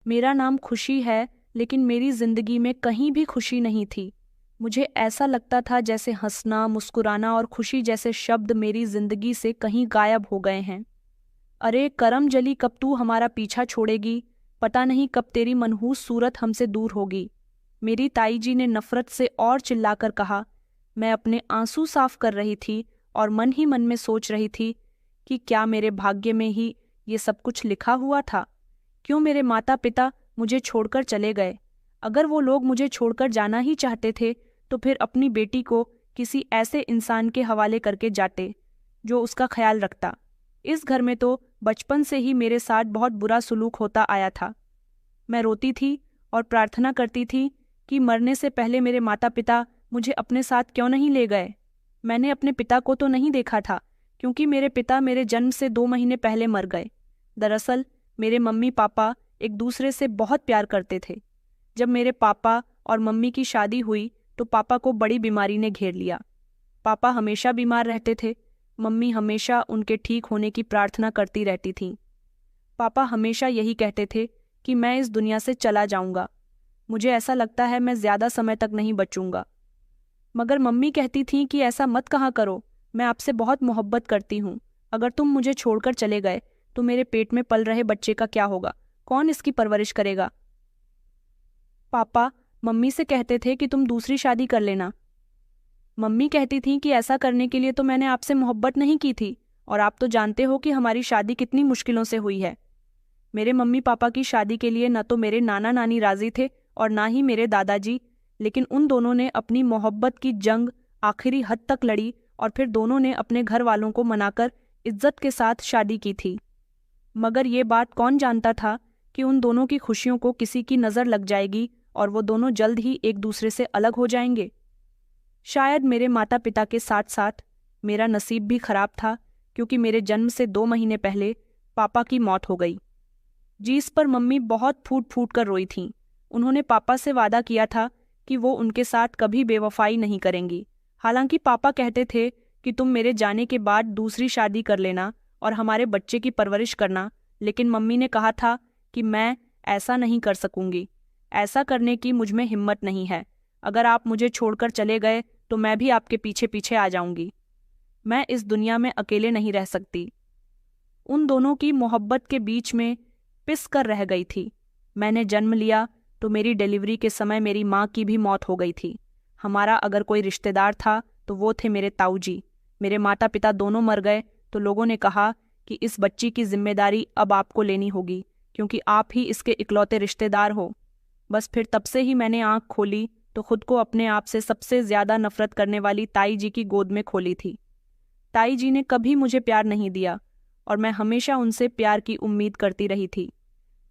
मेरा नाम खुशी है, लेकिन मेरी जिंदगी में कहीं भी खुशी नहीं थी। मुझे ऐसा लगता था जैसे हंसना, मुस्कुराना और खुशी जैसे शब्द मेरी जिंदगी से कहीं गायब हो गए हैं। अरे करम जली, कब तू हमारा पीछा छोड़ेगी? पता नहीं कब तेरी मनहूस सूरत हमसे दूर होगी। मेरी ताई जी ने नफरत से और चिल्लाकर कहा। मैं अपने आंसू साफ कर रही थी और मन ही मन में सोच रही थी कि क्या मेरे भाग्य में ही ये सब कुछ लिखा हुआ था? क्यों मेरे माता पिता मुझे छोड़कर चले गए? अगर वो लोग मुझे छोड़कर जाना ही चाहते थे तो फिर अपनी बेटी को किसी ऐसे इंसान के हवाले करके जाते जो उसका ख्याल रखता। इस घर में तो बचपन से ही मेरे साथ बहुत बुरा सुलूक होता आया था। मैं रोती थी और प्रार्थना करती थी कि मरने से पहले मेरे माता पिता मुझे अपने साथ क्यों नहीं ले गए। मैंने अपने पिता को तो नहीं देखा था, क्योंकि मेरे पिता मेरे जन्म से 2 महीने पहले मर गए। दरअसल मेरे मम्मी पापा एक दूसरे से बहुत प्यार करते थे। जब मेरे पापा और मम्मी की शादी हुई तो पापा को बड़ी बीमारी ने घेर लिया। पापा हमेशा बीमार रहते थे। मम्मी हमेशा उनके ठीक होने की प्रार्थना करती रहती थीं। पापा हमेशा यही कहते थे कि मैं इस दुनिया से चला जाऊंगा। मुझे ऐसा लगता है मैं ज्यादा समय तक नहीं बचूंगा। मगर मम्मी कहती थीं कि ऐसा मत कहा करो, मैं आपसे बहुत मोहब्बत करती हूँ। अगर तुम मुझे छोड़कर चले गए तो मेरे पेट में पल रहे बच्चे का क्या होगा? कौन इसकी परवरिश करेगा? पापा मम्मी से कहते थे कि तुम दूसरी शादी कर लेना। मम्मी कहती थीं कि ऐसा करने के लिए तो मैंने आपसे मोहब्बत नहीं की थी, और आप तो जानते हो कि हमारी शादी कितनी मुश्किलों से हुई है। मेरे मम्मी पापा की शादी के लिए न तो मेरे नाना नानी राजी थे और ना ही मेरे दादाजी, लेकिन उन दोनों ने अपनी मोहब्बत की जंग आखिरी हद तक लड़ी और फिर दोनों ने अपने घर वालों को मनाकर इज्जत के साथ शादी की थी। मगर ये बात कौन जानता था कि उन दोनों की खुशियों को किसी की नज़र लग जाएगी और वो दोनों जल्द ही एक दूसरे से अलग हो जाएंगे। शायद मेरे माता पिता के साथ साथ मेरा नसीब भी खराब था, क्योंकि मेरे जन्म से 2 महीने पहले पापा की मौत हो गई। जिस पर मम्मी बहुत फूट फूट कर रोई थीं। उन्होंने पापा से वादा किया था कि वो उनके साथ कभी बेवफाई नहीं करेंगी। हालांकि पापा कहते थे कि तुम मेरे जाने के बाद दूसरी शादी कर लेना और हमारे बच्चे की परवरिश करना, लेकिन मम्मी ने कहा था कि मैं ऐसा नहीं कर सकूंगी। ऐसा करने की मुझ में हिम्मत नहीं है। अगर आप मुझे छोड़कर चले गए तो मैं भी आपके पीछे पीछे आ जाऊंगी। मैं इस दुनिया में अकेले नहीं रह सकती। उन दोनों की मोहब्बत के बीच में पिस कर रह गई थी। मैंने जन्म लिया तो मेरी डिलीवरी के समय मेरी माँ की भी मौत हो गई थी। हमारा अगर कोई रिश्तेदार था तो वो थे मेरे ताऊ जी। मेरे माता पिता दोनों मर गए तो लोगों ने कहा कि इस बच्ची की जिम्मेदारी अब आपको लेनी होगी, क्योंकि आप ही इसके इकलौते रिश्तेदार हो। बस फिर तब से ही मैंने आंख खोली तो खुद को अपने आप से सबसे ज्यादा नफरत करने वाली ताई जी की गोद में खोली थी। ताई जी ने कभी मुझे प्यार नहीं दिया और मैं हमेशा उनसे प्यार की उम्मीद करती रही थी।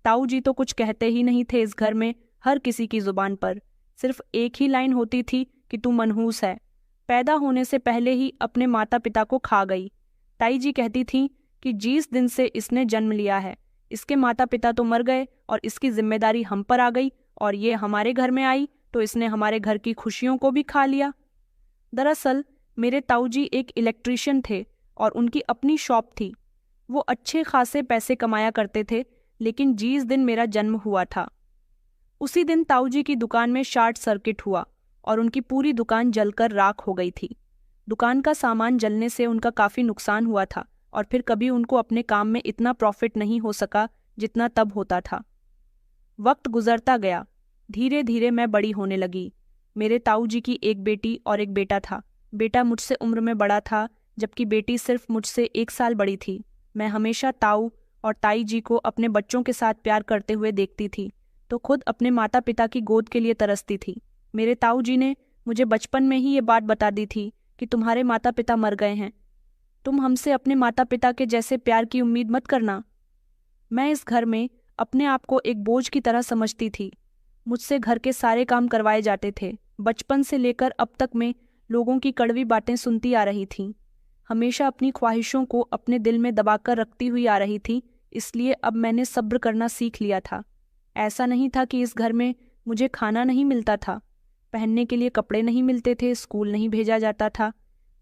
ताऊ जी तो कुछ कहते ही नहीं थे। इस घर में हर किसी की जुबान पर सिर्फ एक ही लाइन होती थी कि तू मनहूस है। पैदा होने से पहले ही अपने माता पिता को खा गई। ताई जी कहती थीं कि जिस दिन से इसने जन्म लिया है इसके माता पिता तो मर गए और इसकी जिम्मेदारी हम पर आ गई, और ये हमारे घर में आई तो इसने हमारे घर की खुशियों को भी खा लिया। दरअसल मेरे ताऊ जी एक इलेक्ट्रीशियन थे और उनकी अपनी शॉप थी। वो अच्छे खासे पैसे कमाया करते थे, लेकिन जिस दिन मेरा जन्म हुआ था उसी दिन ताऊ जी की दुकान में शॉर्ट सर्किट हुआ और उनकी पूरी दुकान जलकर राख हो गई थी। दुकान का सामान जलने से उनका काफी नुकसान हुआ था और फिर कभी उनको अपने काम में इतना प्रॉफिट नहीं हो सका जितना तब होता था। वक्त गुजरता गया। धीरे धीरे मैं बड़ी होने लगी। मेरे ताऊ जी की एक बेटी और एक बेटा था। बेटा मुझसे उम्र में बड़ा था, जबकि बेटी सिर्फ मुझसे 1 साल बड़ी थी। मैं हमेशा ताऊ और ताई जी को अपने बच्चों के साथ प्यार करते हुए देखती थी तो खुद अपने माता पिता की गोद के लिए तरसती थी। मेरे ताऊ जी ने मुझे बचपन में ही ये बात बता दी थी कि तुम्हारे माता पिता मर गए हैं, तुम हमसे अपने माता पिता के जैसे प्यार की उम्मीद मत करना। मैं इस घर में अपने आप को एक बोझ की तरह समझती थी। मुझसे घर के सारे काम करवाए जाते थे। बचपन से लेकर अब तक मैं लोगों की कड़वी बातें सुनती आ रही थी। हमेशा अपनी ख्वाहिशों को अपने दिल में दबाकर रखती हुई आ रही थी, इसलिए अब मैंने सब्र करना सीख लिया था। ऐसा नहीं था कि इस घर में मुझे खाना नहीं मिलता था, पहनने के लिए कपड़े नहीं मिलते थे, स्कूल नहीं भेजा जाता था।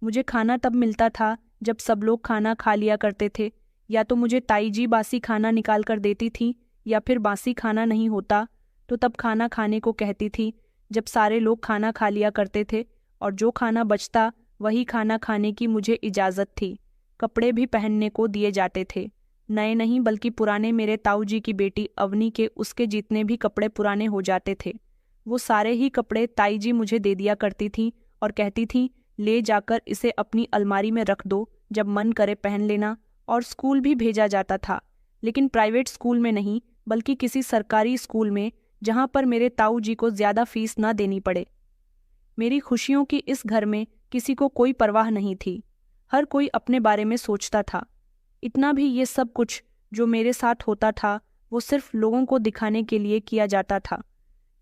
मुझे खाना तब मिलता था जब सब लोग खाना खा लिया करते थे, या तो मुझे ताई जी बासी खाना निकाल कर देती थी या फिर बासी खाना नहीं होता तो तब खाना खाने को कहती थी, जब सारे लोग खाना खा लिया करते थे और जो खाना बचता वही खाना खाने की मुझे इजाज़त थी। कपड़े भी पहनने को दिए जाते थे, नए नहीं बल्कि पुराने। मेरे ताऊ जी की बेटी अवनी के उसके जितने भी कपड़े पुराने हो जाते थे, वो सारे ही कपड़े ताई जी मुझे दे दिया करती थी और कहती थी, ले जाकर इसे अपनी अलमारी में रख दो, जब मन करे पहन लेना। और स्कूल भी भेजा जाता था, लेकिन प्राइवेट स्कूल में नहीं बल्कि किसी सरकारी स्कूल में, जहाँ पर मेरे ताऊ जी को ज़्यादा फीस ना देनी पड़े। मेरी खुशियों की इस घर में किसी को कोई परवाह नहीं थी, हर कोई अपने बारे में सोचता था। इतना भी ये सब कुछ जो मेरे साथ होता था वो सिर्फ लोगों को दिखाने के लिए किया जाता था,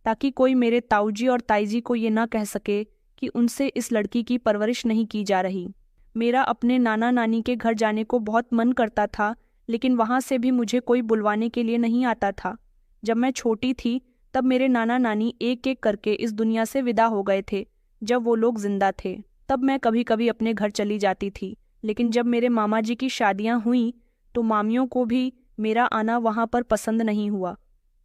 ताकि कोई मेरे ताऊजी और ताईजी को ये ना कह सके कि उनसे इस लड़की की परवरिश नहीं की जा रही। मेरा अपने नाना नानी के घर जाने को बहुत मन करता था, लेकिन वहाँ से भी मुझे कोई बुलवाने के लिए नहीं आता था। जब मैं छोटी थी तब मेरे नाना नानी एक एक करके इस दुनिया से विदा हो गए थे। जब वो लोग जिंदा थे तब मैं कभी कभी अपने घर चली जाती थी, लेकिन जब मेरे मामा जी की शादियाँ हुईं तो मामियों को भी मेरा आना वहाँ पर पसंद नहीं हुआ,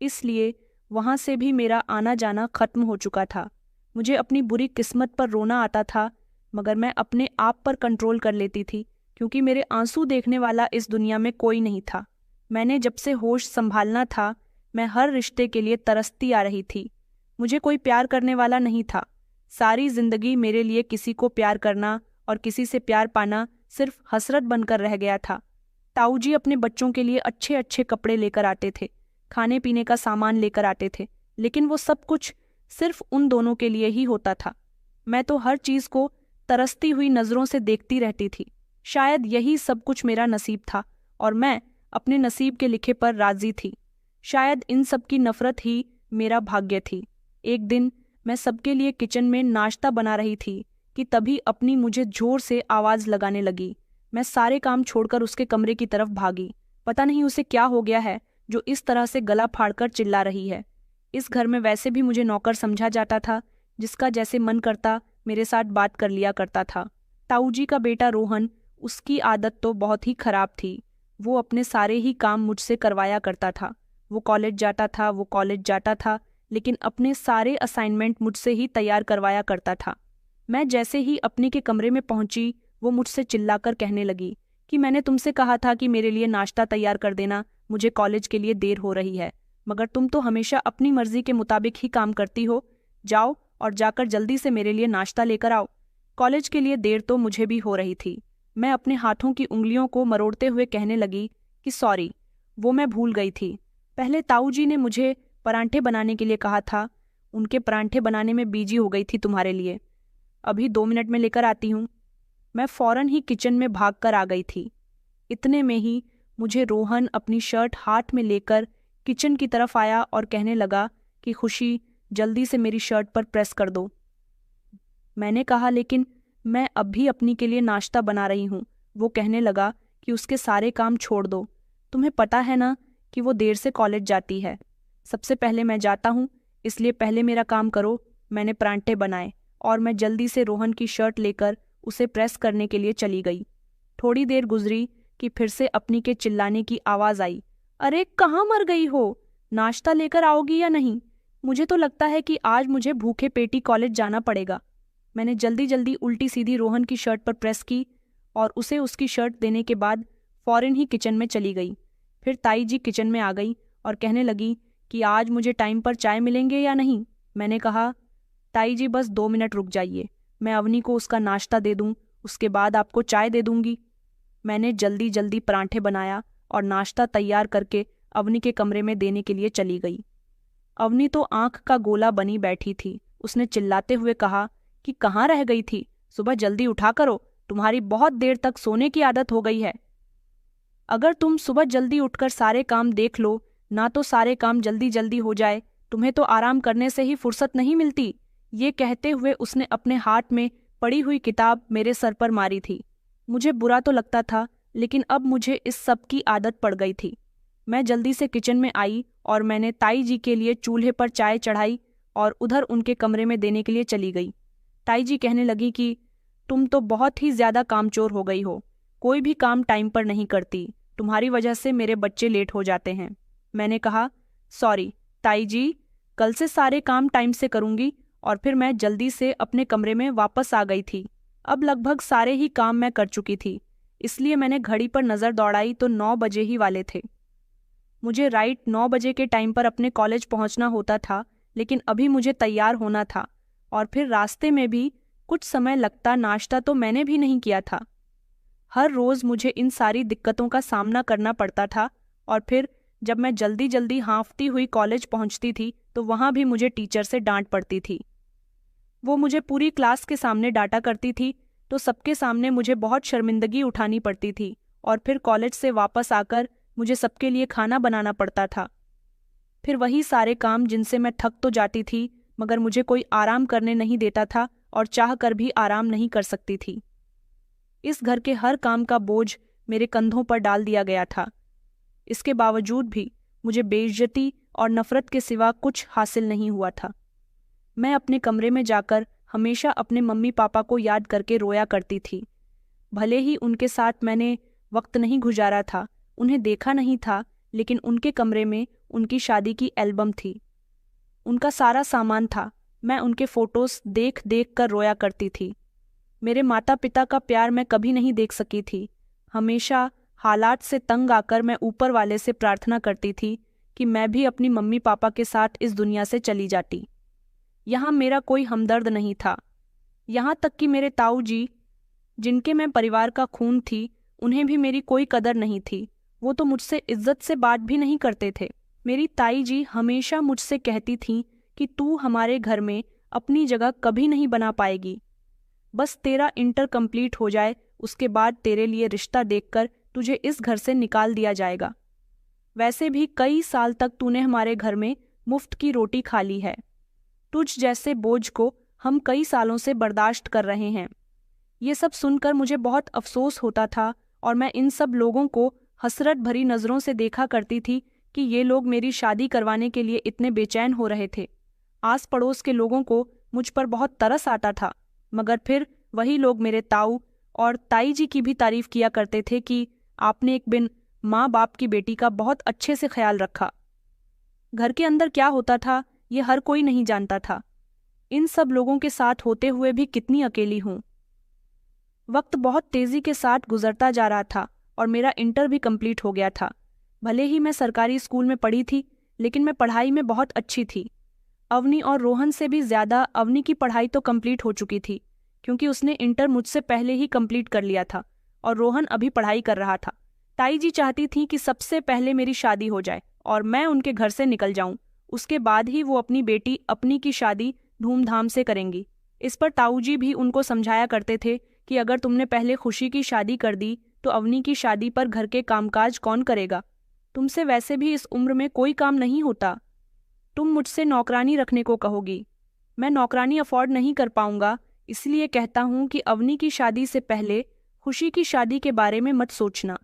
इसलिए वहाँ से भी मेरा आना जाना खत्म हो चुका था। मुझे अपनी बुरी किस्मत पर रोना आता था, मगर मैं अपने आप पर कंट्रोल कर लेती थी, क्योंकि मेरे आंसू देखने वाला इस दुनिया में कोई नहीं था। मैंने जब से होश संभालना था, मैं हर रिश्ते के लिए तरसती आ रही थी। मुझे कोई प्यार करने वाला नहीं था। सारी जिंदगी मेरे लिए किसी को प्यार करना और किसी से प्यार पाना सिर्फ हसरत बनकर रह गया था। ताऊ जी अपने बच्चों के लिए अच्छे अच्छे कपड़े लेकर आते थे, खाने पीने का सामान लेकर आते थे, लेकिन वो सब कुछ सिर्फ उन दोनों के लिए ही होता था। मैं तो हर चीज़ को तरसती हुई नज़रों से देखती रहती थी। शायद यही सब कुछ मेरा नसीब था और मैं अपने नसीब के लिखे पर राजी थी। शायद इन सब की नफरत ही मेरा भाग्य थी। एक दिन मैं सबके लिए किचन में नाश्ता बना रही थी कि तभी अपनी मुझे जोर से आवाज़ लगाने लगी। मैं सारे काम छोड़कर उसके कमरे की तरफ भागी। पता नहीं उसे क्या हो गया है जो इस तरह से गला फाड़कर चिल्ला रही है। इस घर में वैसे भी मुझे नौकर समझा जाता था, जिसका जैसे मन करता मेरे साथ बात कर लिया करता था। ताऊ जी का बेटा रोहन, उसकी आदत तो बहुत ही खराब थी। वो अपने सारे ही काम मुझसे करवाया करता था। वो कॉलेज जाता था, लेकिन अपने सारे असाइनमेंट मुझसे ही तैयार करवाया करता था। मैं जैसे ही अपने के कमरे में पहुंची, वो मुझसे चिल्लाकर कहने लगी कि मैंने तुमसे कहा था कि मेरे लिए नाश्ता तैयार कर देना, मुझे कॉलेज के लिए देर हो रही है, मगर तुम तो हमेशा अपनी मर्जी के मुताबिक ही काम करती हो। जाओ और जाकर जल्दी से मेरे लिए नाश्ता लेकर आओ। कॉलेज के लिए देर तो मुझे भी हो रही थी। मैं अपने हाथों की उंगलियों को मरोड़ते हुए कहने लगी कि सॉरी, वो मैं भूल गई थी। पहले ताऊ जी ने मुझे परांठे बनाने के लिए कहा था, उनके परांठे बनाने में बिजी हो गई थी तुम्हारे लिए। अभी 2 मिनट में लेकर आती हूँ। मैं फौरन ही किचन में भागकर आ गई थी। इतने में ही मुझे रोहन अपनी शर्ट हाथ में लेकर किचन की तरफ आया और कहने लगा कि खुशी, जल्दी से मेरी शर्ट पर प्रेस कर दो। मैंने कहा, लेकिन मैं अब भी अपनी के लिए नाश्ता बना रही हूँ। वो कहने लगा कि उसके सारे काम छोड़ दो, तुम्हें पता है ना कि वो देर से कॉलेज जाती है। सबसे पहले मैं जाता हूँ, इसलिए पहले मेरा काम करो। मैंने परांठे बनाए और मैं जल्दी से रोहन की शर्ट लेकर उसे प्रेस करने के लिए चली गई। थोड़ी देर गुजरी कि फिर से अपनी के चिल्लाने की आवाज़ आई, अरे कहाँ मर गई हो, नाश्ता लेकर आओगी या नहीं? मुझे तो लगता है कि आज मुझे भूखे पेटी कॉलेज जाना पड़ेगा। मैंने जल्दी जल्दी उल्टी सीधी रोहन की शर्ट पर प्रेस की और उसे उसकी शर्ट देने के बाद फौरन ही किचन में चली गई। फिर ताई जी किचन में आ गई और कहने लगी कि आज मुझे टाइम पर चाय मिलेंगे या नहीं। मैंने कहा, ताई जी बस 2 मिनट रुक जाइए, मैं अवनी को उसका नाश्ता दे दूं, उसके बाद आपको चाय दे दूंगी। मैंने जल्दी जल्दी परांठे बनाया और नाश्ता तैयार करके अवनी के कमरे में देने के लिए चली गई। अवनी तो आंख का गोला बनी बैठी थी। उसने चिल्लाते हुए कहा कि कहाँ रह गई थी, सुबह जल्दी उठा करो, तुम्हारी बहुत देर तक सोने की आदत हो गई है। अगर तुम सुबह जल्दी उठकर सारे काम देख लो ना, तो सारे काम जल्दी जल्दी हो जाए, तुम्हें तो आराम करने से ही फुर्सत नहीं मिलती। ये कहते हुए उसने अपने हाथ में पड़ी हुई किताब मेरे सर पर मारी थी। मुझे बुरा तो लगता था, लेकिन अब मुझे इस सब की आदत पड़ गई थी। मैं जल्दी से किचन में आई और मैंने ताई जी के लिए चूल्हे पर चाय चढ़ाई और उधर उनके कमरे में देने के लिए चली गई। ताई जी कहने लगी कि तुम तो बहुत ही ज़्यादा कामचोर हो गई हो, कोई भी काम टाइम पर नहीं करती, तुम्हारी वजह से मेरे बच्चे लेट हो जाते हैं। मैंने कहा, सॉरी ताई जी, कल से सारे काम टाइम से करूंगी। और फिर मैं जल्दी से अपने कमरे में वापस आ गई थी। अब लगभग सारे ही काम मैं कर चुकी थी, इसलिए मैंने घड़ी पर नज़र दौड़ाई तो 9 बजे ही वाले थे। मुझे राइट 9 बजे के टाइम पर अपने कॉलेज पहुंचना होता था, लेकिन अभी मुझे तैयार होना था और फिर रास्ते में भी कुछ समय लगता। नाश्ता तो मैंने भी नहीं किया था। हर रोज़ मुझे इन सारी दिक्कतों का सामना करना पड़ता था और फिर जब मैं जल्दी जल्दी हाँफती हुई कॉलेज पहुंचती थी तो वहाँ भी मुझे टीचर से डांट पड़ती थी। वो मुझे पूरी क्लास के सामने डांटा करती थी तो सबके सामने मुझे बहुत शर्मिंदगी उठानी पड़ती थी और फिर कॉलेज से वापस आकर मुझे सबके लिए खाना बनाना पड़ता था। फिर वही सारे काम जिनसे मैं थक तो जाती थी, मगर मुझे कोई आराम करने नहीं देता था और चाह कर भी आराम नहीं कर सकती थी। इस घर के हर काम का बोझ मेरे कंधों पर डाल दिया गया था। इसके बावजूद भी मुझे बेइज्जती और नफरत के सिवा कुछ हासिल नहीं हुआ था। मैं अपने कमरे में जाकर हमेशा अपने मम्मी पापा को याद करके रोया करती थी। भले ही उनके साथ मैंने वक्त नहीं गुजारा था, उन्हें देखा नहीं था, लेकिन उनके कमरे में उनकी शादी की एल्बम थी, उनका सारा सामान था। मैं उनके फोटोज देख देख कर रोया करती थी। मेरे माता पिता का प्यार मैं कभी नहीं देख सकी थी। हमेशा हालात से तंग आकर मैं ऊपर वाले से प्रार्थना करती थी कि मैं भी अपनी मम्मी पापा के साथ इस दुनिया से चली जाती। यहाँ मेरा कोई हमदर्द नहीं था। यहाँ तक कि मेरे ताऊ जी, जिनके मैं परिवार का खून थी, उन्हें भी मेरी कोई कदर नहीं थी। वो तो मुझसे इज्जत से बात भी नहीं करते थे। मेरी ताई जी हमेशा मुझसे कहती थीं कि तू हमारे घर में अपनी जगह कभी नहीं बना पाएगी। बस तेरा इंटर कंप्लीट हो जाए, उसके बाद तेरे लिए रिश्ता देखकर तुझे इस घर से निकाल दिया जाएगा। वैसे भी कई साल तक तूने हमारे घर में मुफ्त की रोटी खा ली है। तुझ जैसे बोझ को हम कई सालों से बर्दाश्त कर रहे हैं। ये सब सुनकर मुझे बहुत अफसोस होता था और मैं इन सब लोगों को हसरत भरी नज़रों से देखा करती थी कि ये लोग मेरी शादी करवाने के लिए इतने बेचैन हो रहे थे। आस पड़ोस के लोगों को मुझ पर बहुत तरस आता था, मगर फिर वही लोग मेरे ताऊ और ताई जी की भी तारीफ किया करते थे कि आपने एक बिन माँ बाप की बेटी का बहुत अच्छे से ख्याल रखा। घर के अंदर क्या होता था ये हर कोई नहीं जानता था। इन सब लोगों के साथ होते हुए भी कितनी अकेली हूँ। वक्त बहुत तेज़ी के साथ गुजरता जा रहा था और मेरा इंटर भी कंप्लीट हो गया था। भले ही मैं सरकारी स्कूल में पढ़ी थी, लेकिन मैं पढ़ाई में बहुत अच्छी थी। अवनी और रोहन से भी ज़्यादा अवनी की पढ़ाई तो कंप्लीट हो चुकी थी, क्योंकि उसने इंटर मुझसे पहले ही कंप्लीट कर लिया था और रोहन अभी पढ़ाई कर रहा था। ताई जी चाहती थी कि सबसे पहले मेरी शादी हो जाए और मैं उनके घर से निकल जाऊं। उसके बाद ही वो अपनी बेटी अपनी की शादी धूमधाम से करेंगी। इस पर ताऊ जी भी उनको समझाया करते थे कि अगर तुमने पहले खुशी की शादी कर दी तो अवनी की शादी पर घर के कामकाज कौन करेगा। तुमसे वैसे भी इस उम्र में कोई काम नहीं होता। तुम मुझसे नौकरानी रखने को कहोगी। मैं नौकरानी अफोर्ड नहीं कर पाऊंगा, इसलिए कहता हूँ कि अवनी की शादी से पहले खुशी की शादी के बारे में मत सोचना।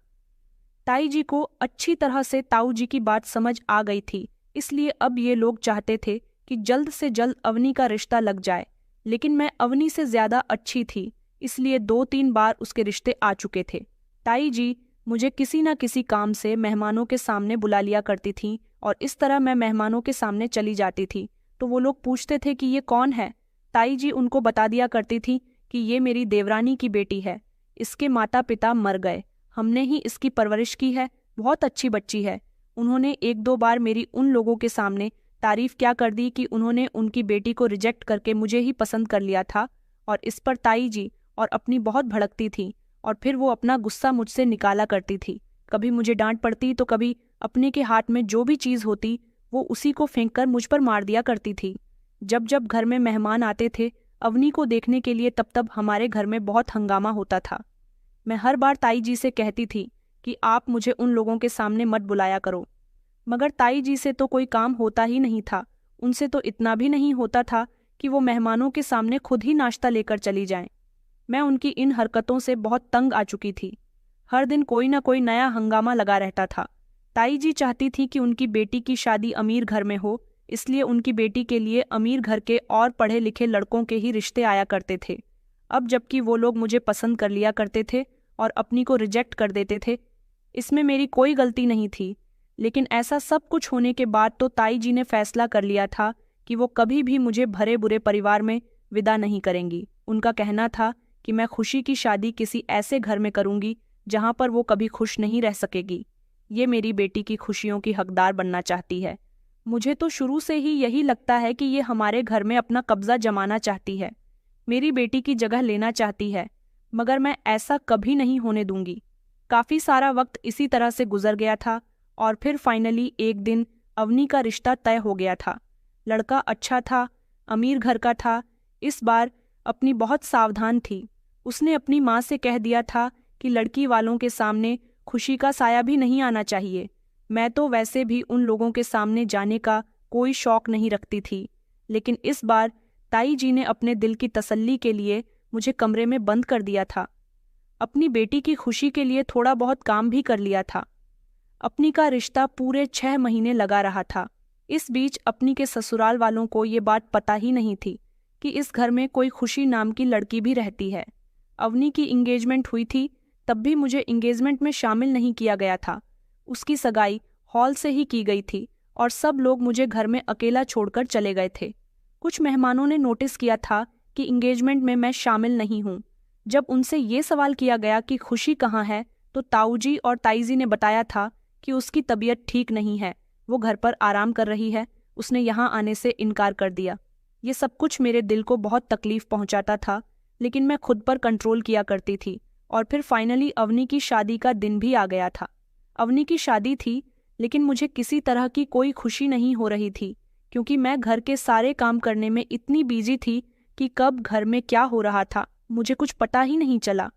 ताई जी को अच्छी तरह से ताऊ जी की बात समझ आ गई थी, इसलिए अब ये लोग चाहते थे कि जल्द से जल्द अवनी का रिश्ता लग जाए। लेकिन मैं अवनी से ज़्यादा अच्छी थी, इसलिए 2-3 बार उसके रिश्ते आ चुके थे। ताई जी मुझे किसी न किसी काम से मेहमानों के सामने बुला लिया करती थीं और इस तरह मैं मेहमानों के सामने चली जाती थी तो वो लोग पूछते थे कि ये कौन है। ताई जी उनको बता दिया करती थी कि ये मेरी देवरानी की बेटी है, इसके माता पिता मर गए, हमने ही इसकी परवरिश की है, बहुत अच्छी बच्ची है। उन्होंने 1-2 बार मेरी उन लोगों के सामने तारीफ क्या कर दी कि उन्होंने उनकी बेटी को रिजेक्ट करके मुझे ही पसंद कर लिया था, और इस पर ताई जी और अपनी बहुत भड़कती थी और फिर वो अपना गुस्सा मुझसे निकाला करती थी। कभी मुझे डांट पड़ती तो कभी अपने के हाथ में जो भी चीज़ होती वो उसी को फेंक कर मुझ पर मार दिया करती थी। जब जब घर में मेहमान आते थे अवनी को देखने के लिए, तब तब हमारे घर में बहुत हंगामा होता था। मैं हर बार ताई जी से कहती थी कि आप मुझे उन लोगों के सामने मत बुलाया करो, मगर ताई जी से तो कोई काम होता ही नहीं था। उनसे तो इतना भी नहीं होता था कि वो मेहमानों के सामने खुद ही नाश्ता लेकर चली जाएं। मैं उनकी इन हरकतों से बहुत तंग आ चुकी थी। हर दिन कोई ना कोई नया हंगामा लगा रहता था। ताई जी चाहती थी कि उनकी बेटी की शादी अमीर घर में हो, इसलिए उनकी बेटी के लिए अमीर घर के और पढ़े लिखे लड़कों के ही रिश्ते आया करते थे। अब जबकि वो लोग मुझे पसंद कर लिया करते थे और अपनी को रिजेक्ट कर देते थे, इसमें मेरी कोई गलती नहीं थी, लेकिन ऐसा सब कुछ होने के बाद तो ताई जी ने फैसला कर लिया था कि वो कभी भी मुझे भरे बुरे परिवार में विदा नहीं करेंगी। उनका कहना था कि मैं खुशी की शादी किसी ऐसे घर में करूंगी जहां पर वो कभी खुश नहीं रह सकेगी। ये मेरी बेटी की खुशियों की हकदार बनना चाहती है। मुझे तो शुरू से ही यही लगता है कि ये हमारे घर में अपना कब्जा जमाना चाहती है, मेरी बेटी की जगह लेना चाहती है, मगर मैं ऐसा कभी नहीं होने दूंगी। काफी सारा वक्त इसी तरह से गुजर गया था और फिर फाइनली एक दिन अवनी का रिश्ता तय हो गया था। लड़का अच्छा था, अमीर घर का था। इस बार अपनी बहुत सावधान थी। उसने अपनी माँ से कह दिया था कि लड़की वालों के सामने खुशी का साया भी नहीं आना चाहिए। मैं तो वैसे भी उन लोगों के सामने जाने का कोई शौक नहीं रखती थी, लेकिन इस बार ताई जी ने अपने दिल की तसल्ली के लिए मुझे कमरे में बंद कर दिया था। अपनी बेटी की खुशी के लिए थोड़ा बहुत काम भी कर लिया था। अपनी का रिश्ता पूरे 6 महीने लगा रहा था। इस बीच अपनी के ससुराल वालों को ये बात पता ही नहीं थी कि इस घर में कोई खुशी नाम की लड़की भी रहती है। अवनी की इंगेजमेंट हुई थी, तब भी मुझे इंगेजमेंट में शामिल नहीं किया गया था। उसकी सगाई हॉल से ही की गई थी और सब लोग मुझे घर में अकेला छोड़कर चले गए थे। कुछ मेहमानों ने नोटिस किया था कि इंगेजमेंट में मैं शामिल नहीं हूँ। जब उनसे ये सवाल किया गया कि खुशी कहाँ है, तो ताऊजी और ताईजी ने बताया था कि उसकी तबीयत ठीक नहीं है, वो घर पर आराम कर रही है। उसने यहाँ आने से इनकार कर दिया। ये सब कुछ मेरे दिल को बहुत तकलीफ पहुंचाता था, लेकिन मैं खुद पर कंट्रोल किया करती थी। और फिर फाइनली अवनी की शादी का दिन भी आ गया था। अवनी की शादी थी, लेकिन मुझे किसी तरह की कोई खुशी नहीं हो रही थी, क्योंकि मैं घर के सारे काम करने में इतनी बिजी थी कि कब घर में क्या हो रहा था मुझे कुछ पता ही नहीं चला।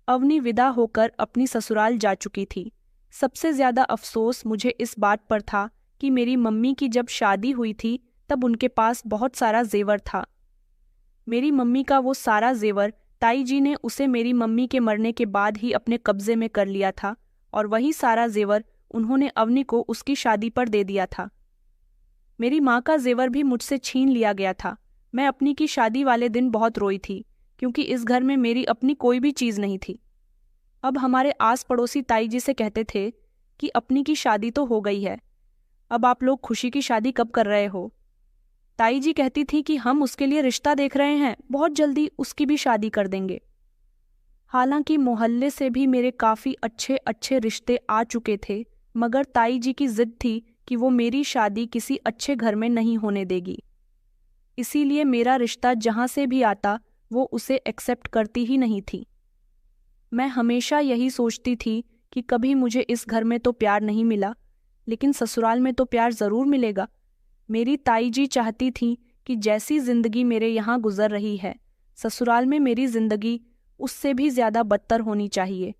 अवनी विदा होकर अपनी ससुराल जा चुकी थी। सबसे ज्यादा अफसोस मुझे इस बात पर था कि मेरी मम्मी की जब शादी हुई थी तब उनके पास बहुत सारा जेवर था। मेरी मम्मी का वो सारा जेवर ताई जी ने उसे मेरी मम्मी के मरने के बाद ही अपने कब्जे में कर लिया था और वही सारा जेवर उन्होंने अवनी को उसकी शादी पर दे दिया था। मेरी माँ का जेवर भी मुझसे छीन लिया गया था। मैं अपनी की शादी वाले दिन बहुत रोई थी, क्योंकि इस घर में मेरी अपनी कोई भी चीज़ नहीं थी। अब हमारे आस पड़ोसी ताई जी से कहते थे कि अपनी की शादी तो हो गई है, अब आप लोग खुशी की शादी कब कर रहे हो। ताई जी कहती थी कि हम उसके लिए रिश्ता देख रहे हैं, बहुत जल्दी उसकी भी शादी कर देंगे। हालांकि मोहल्ले से भी मेरे काफ़ी अच्छे अच्छे रिश्ते आ चुके थे, मगर ताई जी की जिद थी कि वो मेरी शादी किसी अच्छे घर में नहीं होने देगी। इसीलिए मेरा रिश्ता जहाँ से भी आता वो उसे एक्सेप्ट करती ही नहीं थी। मैं हमेशा यही सोचती थी कि कभी मुझे इस घर में तो प्यार नहीं मिला, लेकिन ससुराल में तो प्यार ज़रूर मिलेगा। मेरी ताई जी चाहती थी कि जैसी जिंदगी मेरे यहाँ गुजर रही है, ससुराल में मेरी जिंदगी उससे भी ज़्यादा बदतर होनी चाहिए।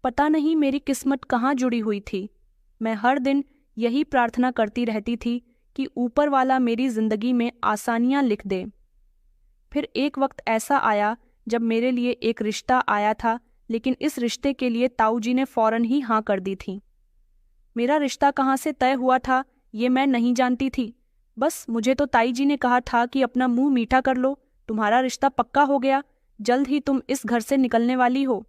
पता नहीं मेरी किस्मत कहाँ जुड़ी हुई थी। मैं हर दिन यही प्रार्थना करती रहती थी कि ऊपर वाला मेरी जिंदगी में आसानियाँ लिख दे। फिर एक वक्त ऐसा आया जब मेरे लिए एक रिश्ता आया था, लेकिन इस रिश्ते के लिए ताऊ जी ने फौरन ही हाँ कर दी थी। मेरा रिश्ता कहाँ से तय हुआ था ये मैं नहीं जानती थी। बस मुझे तो ताई जी ने कहा था कि अपना मुंह मीठा कर लो, तुम्हारा रिश्ता पक्का हो गया, जल्द ही तुम इस घर से निकलने वाली हो।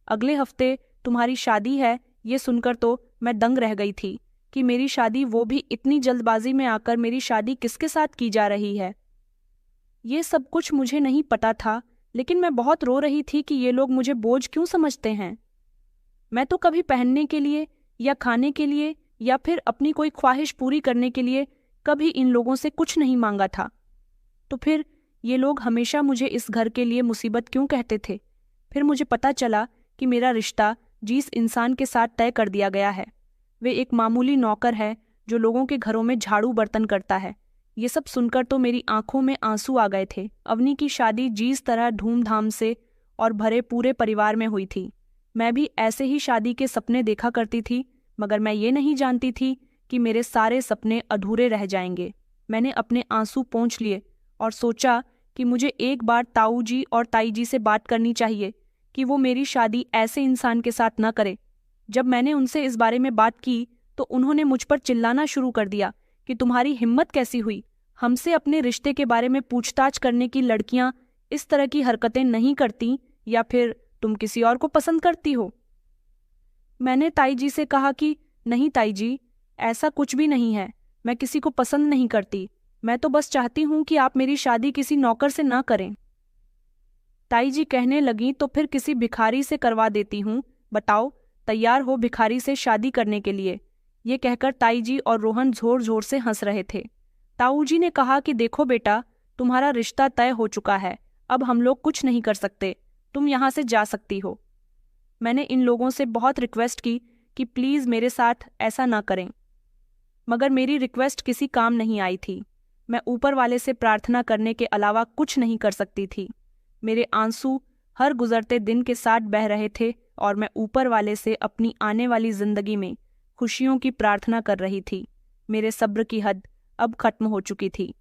अगले हफ्ते तुम्हारी शादी है। ये सुनकर तो मैं दंग रह गई थी कि मेरी शादी, वो भी इतनी जल्दबाजी में आकर मेरी शादी किसके साथ की जा रही है। ये सब कुछ मुझे नहीं पता था, लेकिन मैं बहुत रो रही थी कि ये लोग मुझे बोझ क्यों समझते हैं। मैं तो कभी पहनने के लिए या खाने के लिए या फिर अपनी कोई ख्वाहिश पूरी करने के लिए कभी इन लोगों से कुछ नहीं मांगा था। तो फिर ये लोग हमेशा मुझे इस घर के लिए मुसीबत क्यों कहते थे। फिर मुझे पता चला कि मेरा रिश्ता जिस इंसान के साथ तय कर दिया गया है, वे एक मामूली नौकर है जो लोगों के घरों में झाड़ू बर्तन करता है। ये सब सुनकर तो मेरी आंखों में आंसू आ गए थे। अवनी की शादी जिस तरह धूमधाम से और भरे पूरे परिवार में हुई थी, मैं भी ऐसे ही शादी के सपने देखा करती थी, मगर मैं ये नहीं जानती थी कि मेरे सारे सपने अधूरे रह जाएंगे। मैंने अपने आंसू पोंछ लिए और सोचा कि मुझे एक बार ताऊ जी और ताई जी से बात करनी चाहिए कि वो मेरी शादी ऐसे इंसान के साथ न करे। जब मैंने उनसे इस बारे में बात की तो उन्होंने मुझ पर चिल्लाना शुरू कर दिया कि तुम्हारी हिम्मत कैसी हुई, हमसे अपने रिश्ते के बारे में पूछताछ करने की। लड़कियां इस तरह की हरकतें नहीं करती, या फिर तुम किसी और को पसंद करती हो। मैंने ताई जी से कहा कि नहीं ताई जी, ऐसा कुछ भी नहीं है। मैं किसी को पसंद नहीं करती। मैं तो बस चाहती हूँ कि आप मेरी शादी किसी नौकर से ना करें। ताई जी कहने लगी, तो फिर किसी भिखारी से करवा देती हूँ। बताओ, तैयार हो भिखारी से शादी करने के लिए? ये कहकर ताई जी और रोहन जोर जोर से हंस रहे थे। ताऊ जी ने कहा कि देखो बेटा, तुम्हारा रिश्ता तय हो चुका है, अब हम लोग कुछ नहीं कर सकते, तुम यहाँ से जा सकती हो। मैंने इन लोगों से बहुत रिक्वेस्ट की कि प्लीज़ मेरे साथ ऐसा ना करें, मगर मेरी रिक्वेस्ट किसी काम नहीं आई थी। मैं ऊपर वाले से प्रार्थना करने के अलावा कुछ नहीं कर सकती थी। मेरे आंसू हर गुजरते दिन के साथ बह रहे थे और मैं ऊपर वाले से अपनी आने वाली जिंदगी में खुशियों की प्रार्थना कर रही थी। मेरे सब्र की हद अब खत्म हो चुकी थी।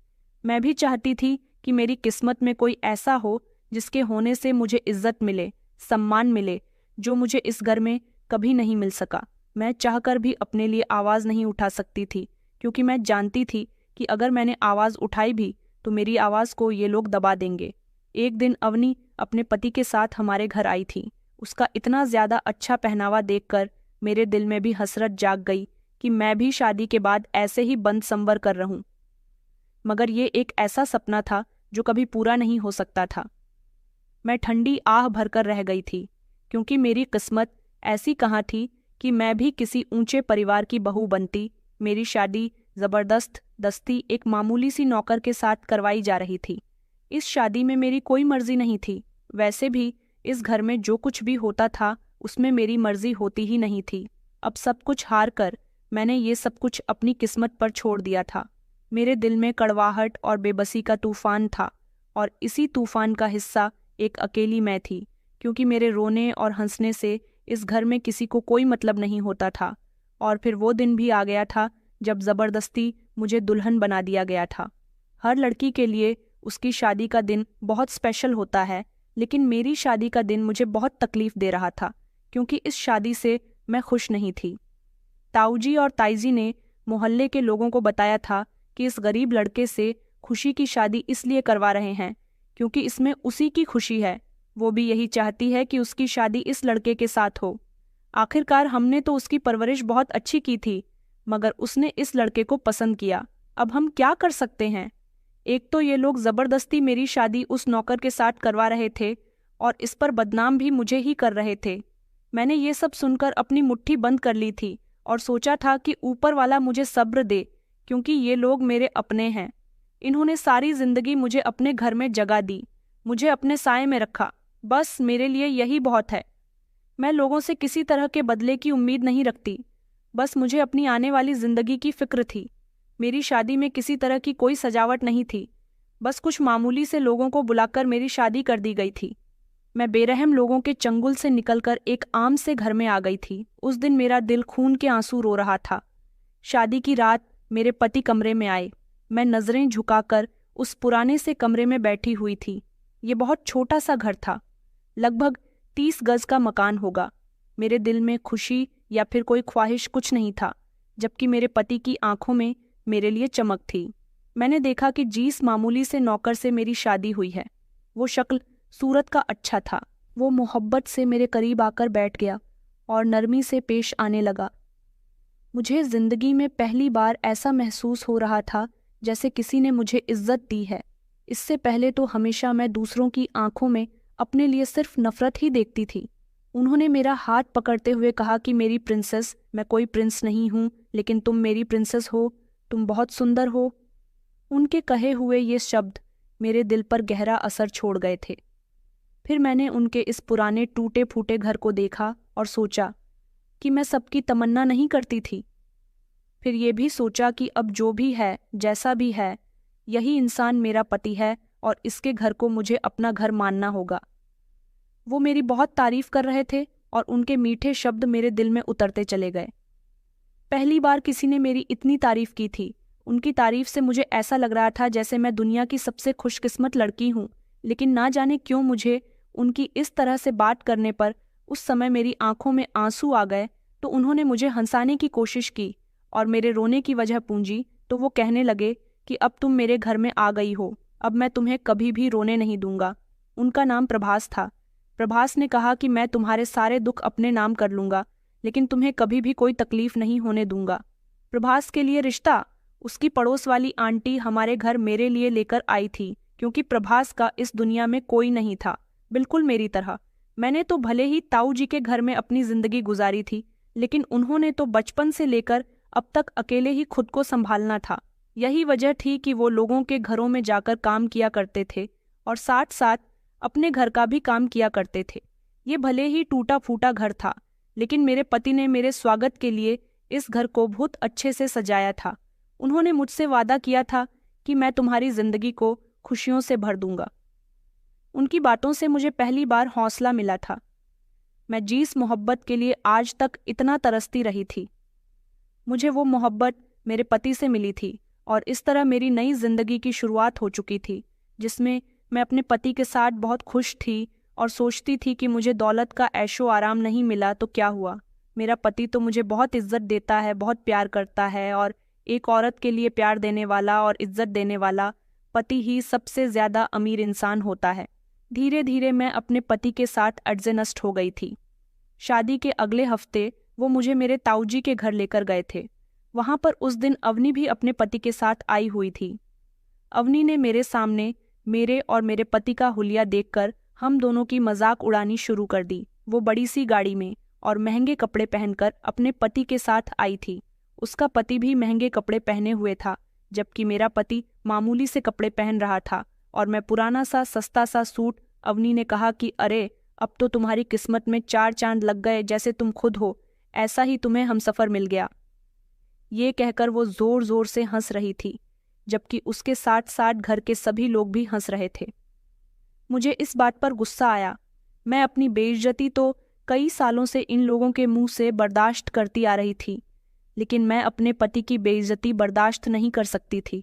मैं भी चाहती थी कि मेरी किस्मत में कोई ऐसा हो जिसके होने से मुझे इज्जत मिले, सम्मान मिले, जो मुझे इस घर में कभी नहीं मिल सका। मैं चाहकर भी अपने लिए आवाज़ नहीं उठा सकती थी, क्योंकि मैं जानती थी कि अगर मैंने आवाज़ उठाई भी तो मेरी आवाज़ को ये लोग दबा देंगे। एक दिन अवनी अपने पति के साथ हमारे घर आई थी। उसका इतना ज़्यादा अच्छा पहनावा देखकर मेरे दिल में भी हसरत जाग गई कि मैं भी शादी के बाद ऐसे ही बंद संवर कर रहूं। मगर ये एक ऐसा सपना था जो कभी पूरा नहीं हो सकता था। मैं ठंडी आह भरकर रह गई थी, क्योंकि मेरी किस्मत ऐसी कहाँ थी कि मैं भी किसी ऊंचे परिवार की बहू बनती। मेरी शादी जबरदस्त दस्ती एक मामूली सी नौकर के साथ करवाई जा रही थी। इस शादी में मेरी कोई मर्जी नहीं थी। वैसे भी इस घर में जो कुछ भी होता था उसमें मेरी मर्जी होती ही नहीं थी। अब सब कुछ हार कर मैंने ये सब कुछ अपनी किस्मत पर छोड़ दिया था। मेरे दिल में कड़वाहट और बेबसी का तूफान था, और इसी तूफान का हिस्सा एक अकेली मैं थी, क्योंकि मेरे रोने और हंसने से इस घर में किसी को कोई मतलब नहीं होता था। और फिर वो दिन भी आ गया था जब ज़बरदस्ती मुझे दुल्हन बना दिया गया था। हर लड़की के लिए उसकी शादी का दिन बहुत स्पेशल होता है, लेकिन मेरी शादी का दिन मुझे बहुत तकलीफ दे रहा था, क्योंकि इस शादी से मैं खुश नहीं थी। ताऊजी और ताईजी ने मोहल्ले के लोगों को बताया था कि इस गरीब लड़के से खुशी की शादी इसलिए करवा रहे हैं क्योंकि इसमें उसी की खुशी है। वो भी यही चाहती है कि उसकी शादी इस लड़के के साथ हो। आखिरकार हमने तो उसकी परवरिश बहुत अच्छी की थी, मगर उसने इस लड़के को पसंद किया। अब हम क्या कर सकते हैं? एक तो ये लोग ज़बरदस्ती मेरी शादी उस नौकर के साथ करवा रहे थे, और इस पर बदनाम भी मुझे ही कर रहे थे। मैंने ये सब सुनकर अपनी मुट्ठी बंद कर ली थी और सोचा था कि ऊपर वाला मुझे सब्र दे, क्योंकि ये लोग मेरे अपने हैं। इन्होंने सारी जिंदगी मुझे अपने घर में जगह दी, मुझे अपने साए में रखा। बस मेरे लिए यही बहुत है। मैं लोगों से किसी तरह के बदले की उम्मीद नहीं रखती। बस मुझे अपनी आने वाली जिंदगी की फिक्र थी। मेरी शादी में किसी तरह की कोई सजावट नहीं थी। बस कुछ मामूली से लोगों को बुलाकर मेरी शादी कर दी गई थी। मैं बेरहम लोगों के चंगुल से निकलकर एक आम से घर में आ गई थी। उस दिन मेरा दिल खून के आंसू रो रहा था। शादी की रात मेरे पति कमरे में आए। मैं नजरें झुकाकर उस पुराने से कमरे में बैठी हुई थी। ये बहुत छोटा सा घर था, लगभग 30 गज का मकान होगा। मेरे दिल में खुशी या फिर कोई ख्वाहिश कुछ नहीं था, जबकि मेरे पति की आंखों में मेरे लिए चमक थी। मैंने देखा कि जिस मामूली से नौकर से मेरी शादी हुई है, वो शक्ल सूरत का अच्छा था। वो मोहब्बत से मेरे करीब आकर बैठ गया और नरमी से पेश आने लगा। मुझे जिंदगी में पहली बार ऐसा महसूस हो रहा था जैसे किसी ने मुझे इज्जत दी है। इससे पहले तो हमेशा मैं दूसरों की आंखों में अपने लिए सिर्फ नफरत ही देखती थी। उन्होंने मेरा हाथ पकड़ते हुए कहा कि मेरी प्रिंसेस, मैं कोई प्रिंस नहीं हूँ, लेकिन तुम मेरी प्रिंसेस हो, तुम बहुत सुंदर हो। उनके कहे हुए ये शब्द मेरे दिल पर गहरा असर छोड़ गए थे। फिर मैंने उनके इस पुराने टूटे फूटे घर को देखा और सोचा कि मैं सबकी तमन्ना नहीं करती थी। फिर ये भी सोचा कि अब जो भी है, जैसा भी है, यही इंसान मेरा पति है और इसके घर को मुझे अपना घर मानना होगा। वो मेरी बहुत तारीफ कर रहे थे और उनके मीठे शब्द मेरे दिल में उतरते चले गए। पहली बार किसी ने मेरी इतनी तारीफ की थी। उनकी तारीफ से मुझे ऐसा लग रहा था जैसे मैं दुनिया की सबसे खुशकिस्मत लड़की हूँ, लेकिन ना जाने क्यों मुझे उनकी इस तरह से बात करने पर उस समय मेरी आंखों में आंसू आ गए। तो उन्होंने मुझे हंसाने की कोशिश की और मेरे रोने की वजह पूंजी तो वो कहने लगे कि अब तुम मेरे घर में आ गई हो, अब मैं तुम्हें कभी भी रोने नहीं दूंगा। उनका नाम प्रभास था। प्रभास ने कहा कि मैं तुम्हारे सारे दुख अपने नाम कर लूंगा, लेकिन तुम्हें कभी भी कोई तकलीफ नहीं होने दूंगा। प्रभास के लिए रिश्ता? उसकी पड़ोस वाली आंटी हमारे घर मेरे लिए लेकर आई थी, क्योंकि प्रभास का इस दुनिया में कोई नहीं था, बिल्कुल मेरी तरह। मैंने तो भले ही ताऊ जी के घर में अपनी जिंदगी गुजारी थी, लेकिन उन्होंने तो बचपन से लेकर अब तक अकेले ही खुद को संभालना था। यही वजह थी कि वो लोगों के घरों में जाकर काम किया करते थे और साथ साथ अपने घर का भी काम किया करते थे। ये भले ही टूटा फूटा घर था, लेकिन मेरे पति ने मेरे स्वागत के लिए इस घर को बहुत अच्छे से सजाया था। उन्होंने मुझसे वादा किया था कि मैं तुम्हारी जिंदगी को खुशियों से भर दूंगा। उनकी बातों से मुझे पहली बार हौसला मिला था। मैं जिस मोहब्बत के लिए आज तक इतना तरसती रही थी, मुझे वो मोहब्बत मेरे पति से मिली थी और इस तरह मेरी नई जिंदगी की शुरुआत हो चुकी थी, जिसमें मैं अपने पति के साथ बहुत खुश थी और सोचती थी कि मुझे दौलत का ऐशो आराम नहीं मिला तो क्या हुआ, मेरा पति तो मुझे बहुत इज्जत देता है, बहुत प्यार करता है, और एक औरत के लिए प्यार देने वाला और इज्जत देने वाला पति ही सबसे ज्यादा अमीर इंसान होता है। धीरे धीरे मैं अपने पति के साथ एडजस्ट हो गई थी। शादी के अगले हफ्ते वो मुझे मेरे ताऊजी के घर लेकर गए थे। वहां पर उस दिन अवनी भी अपने पति के साथ आई हुई थी। अवनी ने मेरे सामने मेरे और मेरे पति का हुलिया देखकर हम दोनों की मजाक उड़ानी शुरू कर दी। वो बड़ी सी गाड़ी में और महंगे कपड़े पहनकर अपने पति के साथ आई थी। उसका पति भी महंगे कपड़े पहने हुए था, जबकि मेरा पति मामूली से कपड़े पहन रहा था और मैं पुराना सा सस्ता सा सूट। अवनी ने कहा कि अरे, अब तो तुम्हारी किस्मत में 4 चांद लग गए, जैसे तुम खुद हो, ऐसा ही तुम्हें हमसफर मिल गया। ये कहकर वो जोर जोर से हंस रही थी, जबकि उसके साथ साथ घर के सभी लोग भी हंस रहे थे। मुझे इस बात पर गुस्सा आया। मैं अपनी बेइज्जती तो कई सालों से इन लोगों के मुंह से बर्दाश्त करती आ रही थी, लेकिन मैं अपने पति की बेइज्जती बर्दाश्त नहीं कर सकती थी।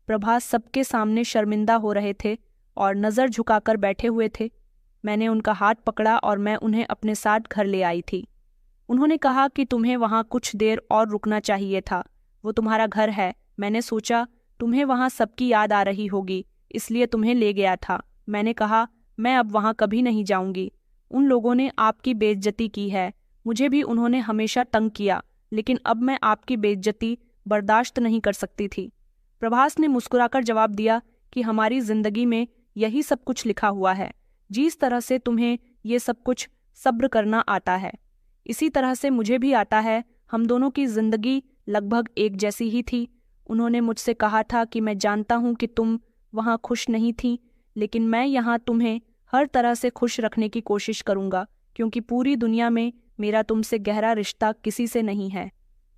प्रभास सबके सामने शर्मिंदा हो रहे थे और नज़र झुकाकर बैठे हुए थे। मैंने उनका हाथ पकड़ा और मैं उन्हें अपने साथ घर ले आई थी। उन्होंने कहा कि तुम्हें वहाँ कुछ देर और रुकना चाहिए था, वो तुम्हारा घर है। मैंने सोचा तुम्हें वहाँ सबकी याद आ रही होगी, इसलिए तुम्हें ले गया था। मैंने कहा मैं अब वहाँ कभी नहीं जाऊंगी। उन लोगों ने आपकी बेइज्जती की है, मुझे भी उन्होंने हमेशा तंग किया, लेकिन अब मैं आपकी बेइज्जती बर्दाश्त नहीं कर सकती थी। प्रभास ने मुस्कुराकर जवाब दिया कि हमारी जिंदगी में यही सब कुछ लिखा हुआ है। जिस तरह से तुम्हें ये सब कुछ सब्र करना आता है, इसी तरह से मुझे भी आता है। हम दोनों की जिंदगी लगभग एक जैसी ही थी। उन्होंने मुझसे कहा था कि मैं जानता हूँ कि तुम वहाँ खुश नहीं थी, लेकिन मैं यहाँ तुम्हें हर तरह से खुश रखने की कोशिश करूँगा, क्योंकि पूरी दुनिया में मेरा तुमसे गहरा रिश्ता किसी से नहीं है।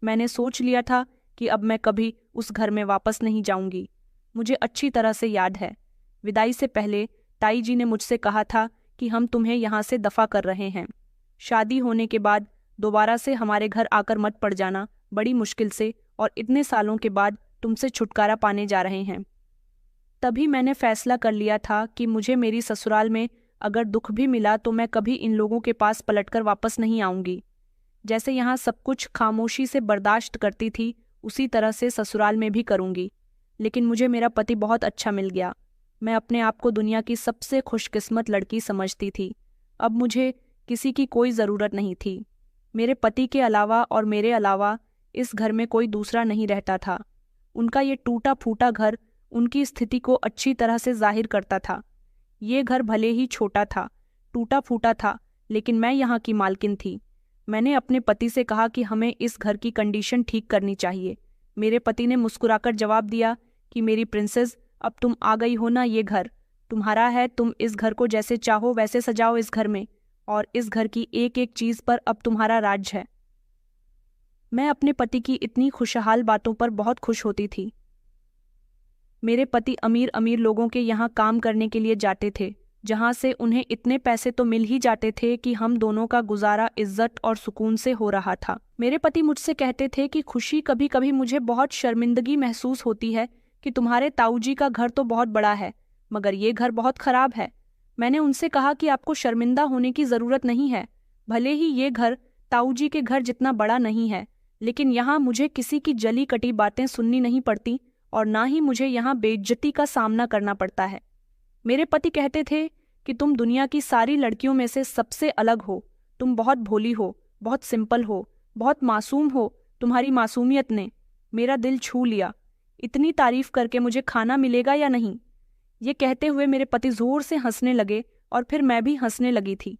मैंने सोच लिया था कि अब मैं कभी उस घर में वापस नहीं जाऊंगी। मुझे अच्छी तरह से याद है, विदाई से पहले ताई जी ने मुझसे कहा था कि हम तुम्हें यहाँ से दफा कर रहे हैं। शादी होने के बाद दोबारा से हमारे घर आकर मत पड़ जाना, बड़ी मुश्किल से और इतने सालों के बाद तुमसे छुटकारा पाने जा रहे हैं। तभी मैंने फैसला कर लिया था कि मुझे मेरी ससुराल में अगर दुख भी मिला तो मैं कभी इन लोगों के पास पलटकर वापस नहीं आऊंगी। जैसे यहाँ सब कुछ खामोशी से बर्दाश्त करती थी, उसी तरह से ससुराल में भी करूंगी। लेकिन मुझे मेरा पति बहुत अच्छा मिल गया। मैं अपने आप को दुनिया की सबसे खुशकिस्मत लड़की समझती थी। अब मुझे किसी की कोई ज़रूरत नहीं थी। मेरे पति के अलावा और मेरे अलावा इस घर में कोई दूसरा नहीं रहता था। उनका ये टूटा फूटा घर उनकी स्थिति को अच्छी तरह से जाहिर करता था। ये घर भले ही छोटा था, टूटा फूटा था, लेकिन मैं यहाँ की मालकिन थी। मैंने अपने पति से कहा कि हमें इस घर की कंडीशन ठीक करनी चाहिए। मेरे पति ने मुस्कुराकर जवाब दिया कि मेरी प्रिंसेस, अब तुम आ गई हो ना, ये घर तुम्हारा है। तुम इस घर को जैसे चाहो वैसे सजाओ इस घर में, और इस घर की एक एक चीज पर अब तुम्हारा राज है। मैं अपने पति की इतनी खुशहाल बातों पर बहुत खुश होती थी। मेरे पति अमीर अमीर लोगों के यहाँ काम करने के लिए जाते थे, जहाँ से उन्हें इतने पैसे तो मिल ही जाते थे कि हम दोनों का गुजारा इज्जत और सुकून से हो रहा था। मेरे पति मुझसे कहते थे कि खुशी, कभी कभी मुझे बहुत शर्मिंदगी महसूस होती है कि तुम्हारे ताऊजी का घर तो बहुत बड़ा है, मगर ये घर बहुत खराब है। मैंने उनसे कहा कि आपको शर्मिंदा होने की ज़रूरत नहीं है। भले ही ये घर ताऊजी के घर जितना बड़ा नहीं है, लेकिन यहाँ मुझे किसी की जली कटी बातें सुननी नहीं पड़ती और ना ही मुझे यहाँ बेइज्जती का सामना करना पड़ता है। मेरे पति कहते थे कि तुम दुनिया की सारी लड़कियों में से सबसे अलग हो, तुम बहुत भोली हो, बहुत सिंपल हो, बहुत मासूम हो। तुम्हारी मासूमियत ने मेरा दिल छू लिया। इतनी तारीफ करके मुझे खाना मिलेगा या नहीं? ये कहते हुए मेरे पति जोर से हंसने लगे और फिर मैं भी हंसने लगी थी।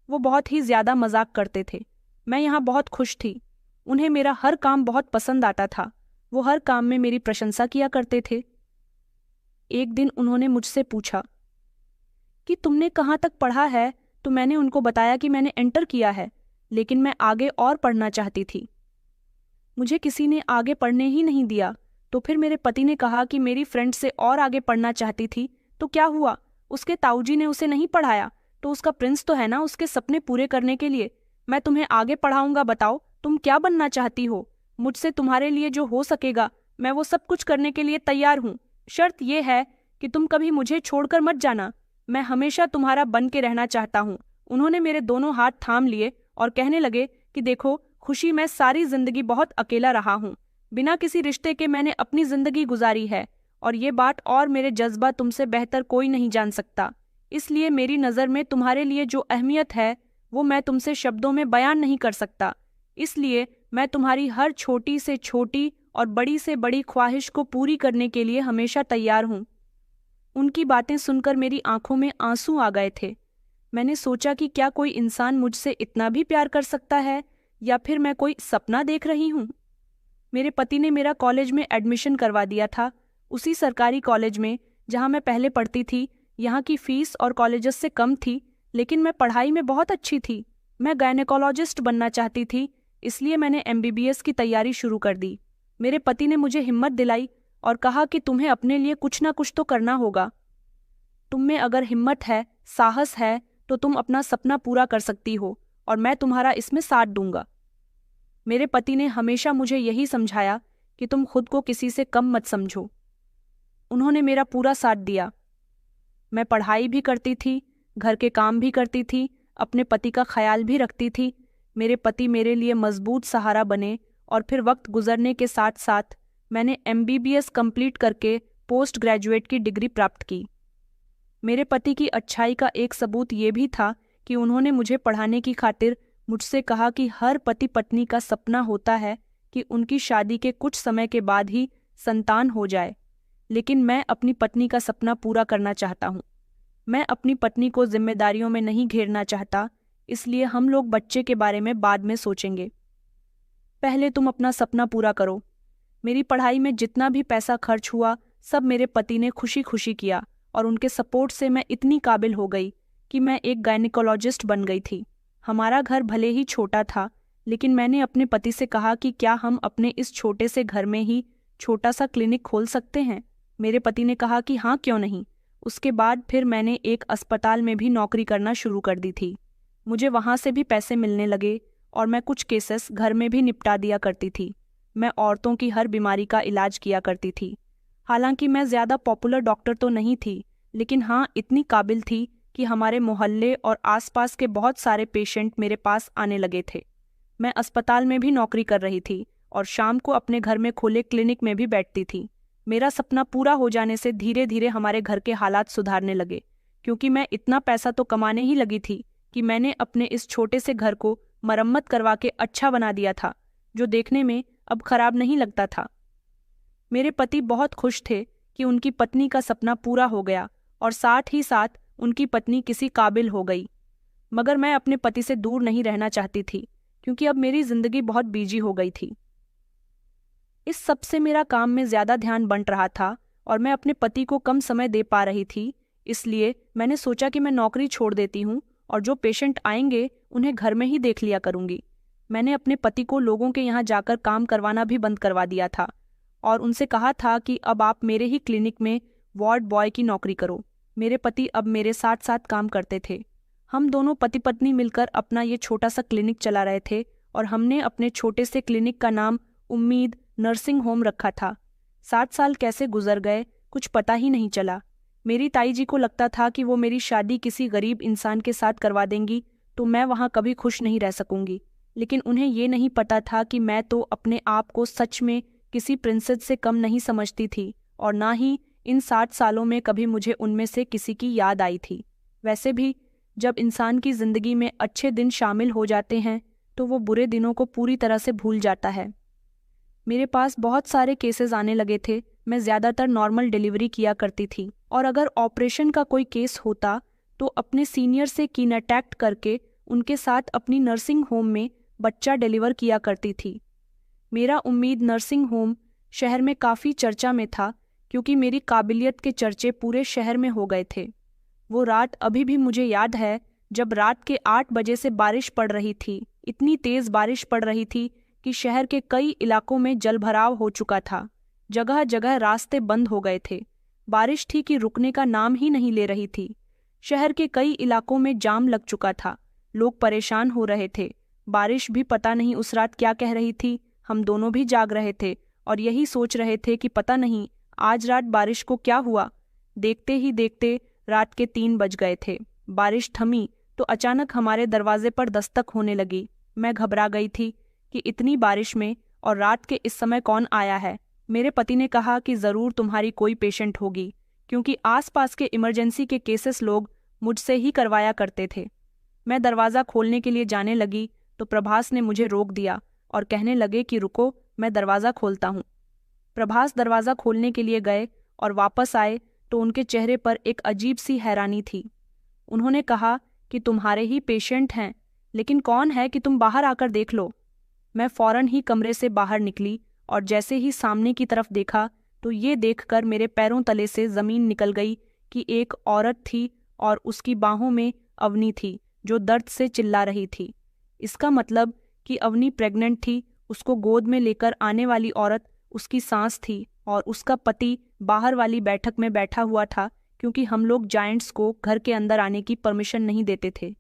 वो बहुत ही ज्यादा मजाक करते थे। मैं यहाँ बहुत खुश थी। उन्हें मेरा हर काम बहुत पसंद आता था। वो हर काम में मेरी प्रशंसा किया करते थे। एक दिन उन्होंने मुझसे पूछा कि तुमने कहाँ तक पढ़ा है, तो मैंने उनको बताया कि मैंने इंटर किया है, लेकिन मैं आगे और पढ़ना चाहती थी। मुझे किसी ने आगे पढ़ने ही नहीं दिया। तो फिर मेरे पति ने कहा कि मेरी फ्रेंड से और आगे पढ़ना चाहती थी, तो क्या हुआ? उसके ताऊजी ने उसे नहीं पढ़ाया, तो उसका प्रिंस तो है ना उसके सपने पूरे करने के लिए। मैं तुम्हें आगे पढ़ाऊंगा। बताओ तुम क्या बनना चाहती हो? मुझसे तुम्हारे लिए जो हो सकेगा मैं वो सब कुछ करने के लिए तैयार हूँ। शर्त यह है कि तुम कभी मुझे छोड़कर मत जाना। मैं हमेशा तुम्हारा बन के रहना चाहता हूँ। उन्होंने मेरे दोनों हाथ थाम लिए और कहने लगे कि देखो खुशी, मैं सारी जिंदगी बहुत अकेला रहा हूँ। बिना किसी रिश्ते के मैंने अपनी जिंदगी गुजारी है, और ये बात और मेरे जज्बा तुमसे बेहतर कोई नहीं जान सकता। इसलिए मेरी नज़र में तुम्हारे लिए जो अहमियत है वो मैं तुमसे शब्दों में बयान नहीं कर सकता। इसलिए मैं तुम्हारी हर छोटी से छोटी और बड़ी से बड़ी ख्वाहिश को पूरी करने के लिए हमेशा तैयार हूँ। उनकी बातें सुनकर मेरी आंखों में आंसू आ गए थे। मैंने सोचा कि क्या कोई इंसान मुझसे इतना भी प्यार कर सकता है, या फिर मैं कोई सपना देख रही हूँ। मेरे पति ने मेरा कॉलेज में एडमिशन करवा दिया था, उसी सरकारी कॉलेज में जहाँ मैं पहले पढ़ती थी। यहाँ की फीस और कॉलेजेस से कम थी, लेकिन मैं पढ़ाई में बहुत अच्छी थी। मैं गायनेकोलॉजिस्ट बनना चाहती थी, इसलिए मैंने MBBS की तैयारी शुरू कर दी। मेरे पति ने मुझे हिम्मत दिलाई और कहा कि तुम्हें अपने लिए कुछ ना कुछ तो करना होगा। तुम में अगर हिम्मत है, साहस है, तो तुम अपना सपना पूरा कर सकती हो, और मैं तुम्हारा इसमें साथ दूंगा। मेरे पति ने हमेशा मुझे यही समझाया कि तुम खुद को किसी से कम मत समझो। उन्होंने मेरा पूरा साथ दिया। मैं पढ़ाई भी करती थी, घर के काम भी करती थी, अपने पति का ख्याल भी रखती थी। मेरे पति मेरे लिए मजबूत सहारा बने, और फिर वक्त गुजरने के साथ साथ मैंने MBBS कंप्लीट करके पोस्ट ग्रेजुएट की डिग्री प्राप्त की। मेरे पति की अच्छाई का एक सबूत ये भी था कि उन्होंने मुझे पढ़ाने की खातिर मुझसे कहा कि हर पति पत्नी का सपना होता है कि उनकी शादी के कुछ समय के बाद ही संतान हो जाए, लेकिन मैं अपनी पत्नी का सपना पूरा करना चाहता हूँ। मैं अपनी पत्नी को जिम्मेदारियों में नहीं घेरना चाहता, इसलिए हम लोग बच्चे के बारे में बाद में सोचेंगे। पहले तुम अपना सपना पूरा करो। मेरी पढ़ाई में जितना भी पैसा खर्च हुआ सब मेरे पति ने खुशी खुशी किया, और उनके सपोर्ट से मैं इतनी काबिल हो गई कि मैं एक गायनेकोलॉजिस्ट बन गई थी। हमारा घर भले ही छोटा था, लेकिन मैंने अपने पति से कहा कि क्या हम अपने इस छोटे से घर में ही छोटा सा क्लिनिक खोल सकते हैं। मेरे पति ने कहा कि हाँ, क्यों नहीं। उसके बाद फिर मैंने एक अस्पताल में भी नौकरी करना शुरू कर दी थी। मुझे वहाँ से भी पैसे मिलने लगे, और मैं कुछ केसेस घर में भी निपटा दिया करती थी। मैं औरतों की हर बीमारी का इलाज किया करती थी। हालांकि मैं ज़्यादा पॉपुलर डॉक्टर तो नहीं थी, लेकिन हाँ इतनी काबिल थी कि हमारे मोहल्ले और आसपास के बहुत सारे पेशेंट मेरे पास आने लगे थे। मैं अस्पताल में भी नौकरी कर रही थी, और शाम को अपने घर में खोले क्लिनिक में भी बैठती थी। मेरा सपना पूरा हो जाने से धीरे धीरे हमारे घर के हालात सुधारने लगे, क्योंकि मैं इतना पैसा तो कमाने ही लगी थी कि मैंने अपने इस छोटे से घर को मरम्मत करवा के अच्छा बना दिया था, जो देखने में अब खराब नहीं लगता था। मेरे पति बहुत खुश थे कि उनकी पत्नी का सपना पूरा हो गया, और साथ ही साथ उनकी पत्नी किसी काबिल हो गई। मगर मैं अपने पति से दूर नहीं रहना चाहती थी, क्योंकि अब मेरी जिंदगी बहुत बिजी हो गई थी। इस सब से मेरा काम में ज्यादा ध्यान बंट रहा था, और मैं अपने पति को कम समय दे पा रही थी। इसलिए मैंने सोचा कि मैं नौकरी छोड़ देती हूँ, और जो पेशेंट आएंगे उन्हें घर में ही देख लिया करूंगी। मैंने अपने पति को लोगों के यहाँ जाकर काम करवाना भी बंद करवा दिया था, और उनसे कहा था कि अब आप मेरे ही क्लिनिक में वार्ड बॉय की नौकरी करो। मेरे पति अब मेरे साथ साथ काम करते थे। हम दोनों पति पत्नी मिलकर अपना ये छोटा सा क्लिनिक चला रहे थे, और हमने अपने छोटे से क्लिनिक का नाम उम्मीद नर्सिंग होम रखा था। 7 साल कैसे गुजर गए कुछ पता ही नहीं चला। मेरी ताई जी को लगता था कि वो मेरी शादी किसी गरीब इंसान के साथ करवा देंगी, तो मैं वहाँ कभी खुश नहीं रह सकूंगी। लेकिन उन्हें ये नहीं पता था कि मैं तो अपने आप को सच में किसी प्रिंसेस से कम नहीं समझती थी, और ना ही इन 60 सालों में कभी मुझे उनमें से किसी की याद आई थी। वैसे भी जब इंसान की जिंदगी में अच्छे दिन शामिल हो जाते हैं तो वो बुरे दिनों को पूरी तरह से भूल जाता है। मेरे पास बहुत सारे केसेस आने लगे थे। मैं ज़्यादातर नॉर्मल डिलीवरी किया करती थी, और अगर ऑपरेशन का कोई केस होता तो अपने सीनियर से कीनेटैक्ट करके उनके साथ अपनी नर्सिंग होम में बच्चा डिलीवर किया करती थी। मेरा उम्मीद नर्सिंग होम शहर में काफ़ी चर्चा में था, क्योंकि मेरी काबिलियत के चर्चे पूरे शहर में हो गए थे। वो रात अभी भी मुझे याद है, जब रात के 8 बजे से बारिश पड़ रही थी। इतनी तेज़ बारिश पड़ रही थी कि शहर के कई इलाकों में जलभराव हो चुका था। जगह जगह रास्ते बंद हो गए थे। बारिश थी कि रुकने का नाम ही नहीं ले रही थी। शहर के कई इलाकों में जाम लग चुका था। लोग परेशान हो रहे थे। बारिश भी पता नहीं उस रात क्या कह रही थी। हम दोनों भी जाग रहे थे और यही सोच रहे थे कि पता नहीं आज रात बारिश को क्या हुआ। देखते ही देखते रात के 3 बज गए थे। बारिश थमी तो अचानक हमारे दरवाजे पर दस्तक होने लगी। मैं घबरा गई थी कि इतनी बारिश में और रात के इस समय कौन आया है। मेरे पति ने कहा कि ज़रूर तुम्हारी कोई पेशेंट होगी, क्योंकि आसपास के इमरजेंसी के केसेस लोग मुझसे ही करवाया करते थे। मैं दरवाज़ा खोलने के लिए जाने लगी तो प्रभास ने मुझे रोक दिया और कहने लगे कि रुको, मैं दरवाज़ा खोलता हूँ। प्रभास दरवाज़ा खोलने के लिए गए और वापस आए तो उनके चेहरे पर एक अजीब सी हैरानी थी। उन्होंने कहा कि तुम्हारे ही पेशेंट हैं, लेकिन कौन है कि तुम बाहर आकर देख लो। मैं फौरन ही कमरे से बाहर निकली और जैसे ही सामने की तरफ देखा तो ये देखकर मेरे पैरों तले से ज़मीन निकल गई कि एक औरत थी और उसकी बाहों में अवनी थी, जो दर्द से चिल्ला रही थी। इसका मतलब कि अवनी प्रेग्नेंट थी। उसको गोद में लेकर आने वाली औरत उसकी सांस थी और उसका पति बाहर वाली बैठक में बैठा हुआ था, क्योंकि हम लोग जायंट्स को घर के अंदर आने की परमिशन नहीं देते थे।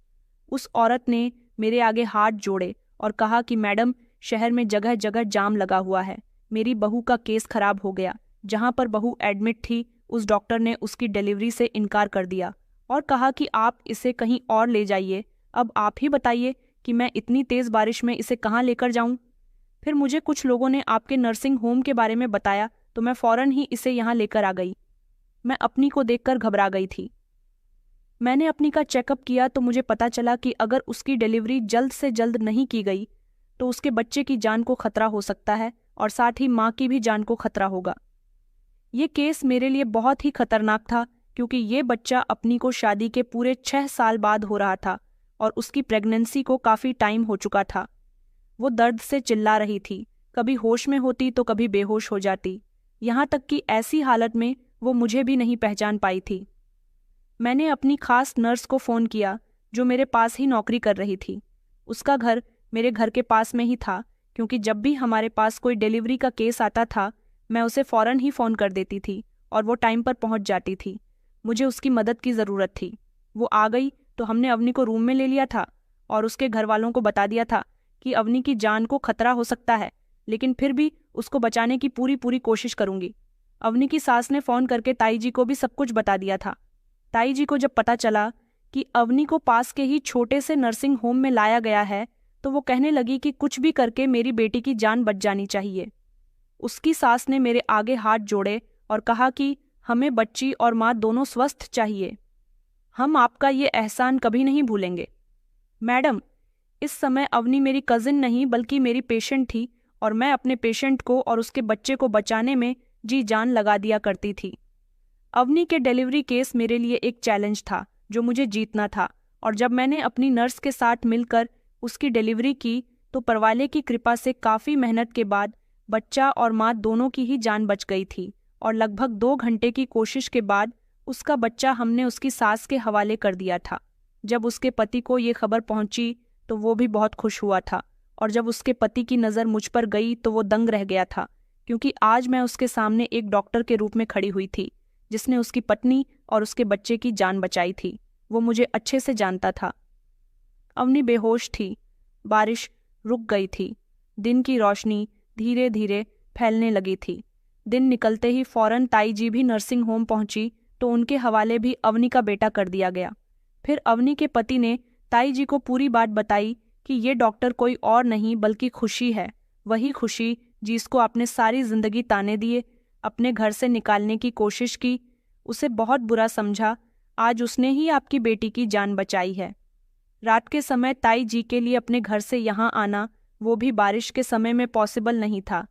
उस औरत ने मेरे आगे हाथ जोड़े और कहा कि मैडम, शहर में जगह जगह जाम लगा हुआ है। मेरी बहू का केस खराब हो गया। जहां पर बहू एडमिट थी उस डॉक्टर ने उसकी डिलीवरी से इनकार कर दिया और कहा कि आप इसे कहीं और ले जाइए। अब आप ही बताइए कि मैं इतनी तेज़ बारिश में इसे कहाँ लेकर जाऊं। फिर मुझे कुछ लोगों ने आपके नर्सिंग होम के बारे में बताया तो मैं फ़ौरन ही इसे यहाँ लेकर आ गई। मैं अपनी को देखकर घबरा गई थी। मैंने अपनी का चेकअप किया तो मुझे पता चला कि अगर उसकी डिलीवरी जल्द से जल्द नहीं की गई तो उसके बच्चे की जान को खतरा हो सकता है और साथ ही माँ की भी जान को खतरा होगा। ये केस मेरे लिए बहुत ही खतरनाक था, क्योंकि ये बच्चा अपनी को शादी के पूरे 6 साल बाद हो रहा था और उसकी प्रेगनेंसी को काफ़ी टाइम हो चुका था। वो दर्द से चिल्ला रही थी, कभी होश में होती तो कभी बेहोश हो जाती। यहाँ तक कि ऐसी हालत में वो मुझे भी नहीं पहचान पाई थी। मैंने अपनी खास नर्स को फ़ोन किया, जो मेरे पास ही नौकरी कर रही थी। उसका घर मेरे घर के पास में ही था, क्योंकि जब भी हमारे पास कोई डिलीवरी का केस आता था मैं उसे फ़ौरन ही फ़ोन कर देती थी और वो टाइम पर पहुंच जाती थी। मुझे उसकी मदद की ज़रूरत थी। वो आ गई तो हमने अवनी को रूम में ले लिया था और उसके घर वालों को बता दिया था कि अवनी की जान को खतरा हो सकता है, लेकिन फिर भी उसको बचाने की पूरी कोशिश करूंगी। अवनी की सास ने फ़ोन करके ताई जी को भी सब कुछ बता दिया था। ताई जी को जब पता चला कि अवनी को पास के ही छोटे से नर्सिंग होम में लाया गया है तो वो कहने लगी कि कुछ भी करके मेरी बेटी की जान बच जानी चाहिए। उसकी सास ने मेरे आगे हाथ जोड़े और कहा कि हमें बच्ची और माँ दोनों स्वस्थ चाहिए। हम आपका ये एहसान कभी नहीं भूलेंगे। मैडम, इस समय अवनी मेरी कज़िन नहीं बल्कि मेरी पेशेंट थी और मैं अपने पेशेंट को और उसके बच्चे को बचाने में जी जान लगा दिया करती थी। अवनी के डिलीवरी केस मेरे लिए एक चैलेंज था जो मुझे जीतना था, और जब मैंने अपनी नर्स के साथ मिलकर उसकी डिलीवरी की तो परवाले की कृपा से काफ़ी मेहनत के बाद बच्चा और माँ दोनों की ही जान बच गई थी, और लगभग 2 घंटे की कोशिश के बाद उसका बच्चा हमने उसकी सास के हवाले कर दिया था। जब उसके पति को ये खबर पहुंची तो वो भी बहुत खुश हुआ था, और जब उसके पति की नज़र मुझ पर गई तो वो दंग रह गया था, क्योंकि आज मैं उसके सामने एक डॉक्टर के रूप में खड़ी हुई थी जिसने उसकी पत्नी और उसके बच्चे की जान बचाई थी। वो मुझे अच्छे से जानता था। अवनी बेहोश थी। बारिश रुक गई थी। दिन की रोशनी धीरे धीरे फैलने लगी थी। दिन निकलते ही फौरन ताई जी भी नर्सिंग होम पहुंची तो उनके हवाले भी अवनी का बेटा कर दिया गया। फिर अवनी के पति ने ताई जी को पूरी बात बताई कि ये डॉक्टर कोई और नहीं बल्कि खुशी है, वही खुशी जिसको आपने सारी जिंदगी ताने दिए, अपने घर से निकालने की कोशिश की, उसे बहुत बुरा समझा। आज उसने ही आपकी बेटी की जान बचाई है। रात के समय ताई जी के लिए अपने घर से यहाँ आना, वो भी बारिश के समय में पॉसिबल नहीं था,